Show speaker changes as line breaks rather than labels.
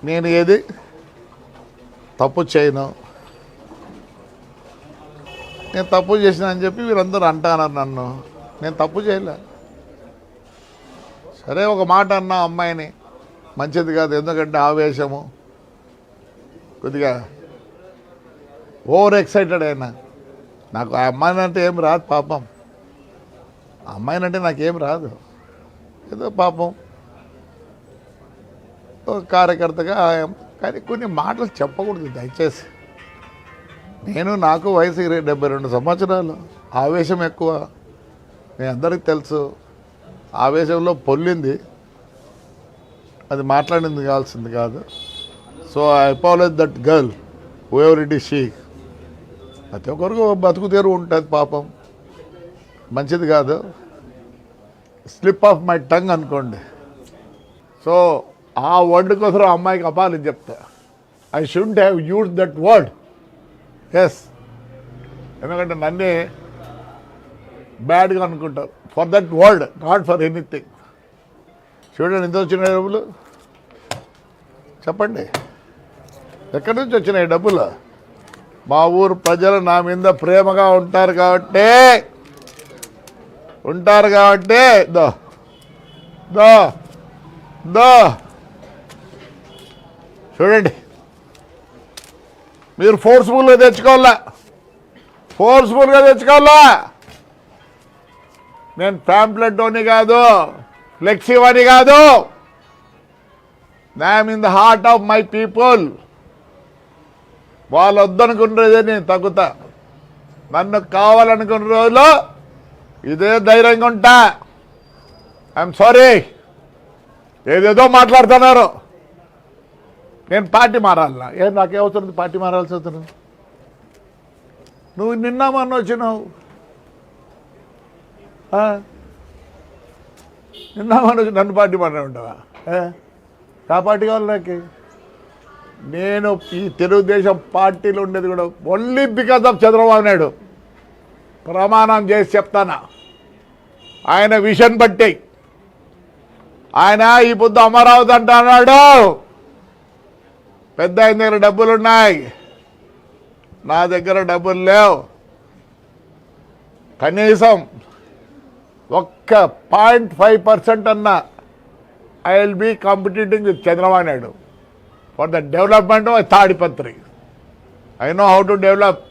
నేను ఏది తప్పు చేయను, నేను తప్పు చేసిన అని చెప్పి వీరందరూ అంటున్నారు నన్ను. నేను తప్పు చేయలే. సరే ఒక మాట అన్నా అమ్మాయిని, మంచిది కాదు, ఎందుకంటే ఆవేశము, కొద్దిగా ఓవర్ ఎక్సైటెడ్ అయినా. నాకు ఆ అమ్మాయిని అంటే ఏం రాదు పాపం, ఆ అమ్మాయిని అంటే నాకేం రాదు. ఏదో పాపం ఒక కార్యకర్తగా, కానీ కొన్ని మాటలు చెప్పకూడదు దయచేసి. నాకు వయసు 72 సంవత్సరాలు, ఆవేశం ఎక్కువ, మీ అందరికీ తెలుసు. ఆవేశంలో పొల్లింది, అది మాట్లాడింది కావాల్సింది కాదు. So I apologize that girl whoever it is she. ప్రతి ఒక్కరికి బతుకు తెరువు ఉంటుంది పాపం, మంచిది కాదు. స్లిప్ ఆఫ్ మై టంగ్ అనుకోండి. సో ఆ వర్డ్ కోసం అమ్మాయికి అపాలని చెప్తా. I should have use that word. Yes, ఎందుకంటే నన్నే బ్యాడ్గా అనుకుంటారు for that word, not for anything. చూడండి ఎంత వచ్చినాయి డబ్బులు చెప్పండి, ఎక్కడి నుంచి వచ్చినాయి డబ్బులు? మా ఊరు ప్రజలు నా మీద ప్రేమగా ఉంటారు కాబట్టి దో దో దో చూడండి. మీరు ఫోర్స్ఫుల్గా తెచ్చుకోవాలా. నేను ప్యాంప్లెట్ అని కాదు, ఫ్లెక్సీ అని కాదు. I'm in the heart of my people. వాళ్ళు వద్దనుకున్నదే నేను తగ్గుతా. నన్ను కావాలనుకున్న రోజులు ఇదే ధైర్యంగా ఉంటా. ఐఎమ్ సారీ, ఏదేదో మాట్లాడుతున్నారు. నేను పార్టీ మారాలనా? నాకేమవుతుంది పార్టీ మారాల్సి అవుతుంది? నువ్వు నిన్న మొన్న వచ్చినావు, నిన్న మొన్న వచ్చి నన్ను పార్టీ మారా ఉంటావా? ఆ పార్టీ కావాలి నాకు. నేను ఈ తెలుగుదేశం పార్టీలో ఉండేది కూడా only because of Chandrababu Naidu. ప్రమాణం చేసి చెప్తానా, ఆయన విషన్ బట్టి. ఆయన ఈ పొద్దు అమరావతి అంటున్నాడు, పెద్ద ఆయన దగ్గర డబ్బులు ఉన్నాయి, నా దగ్గర డబ్బులు లేవు. కనీసం ఒక్క 0.5% అన్నా I will be competing with Chandrababu Naidu for the development of Tadipatri. I know how to develop.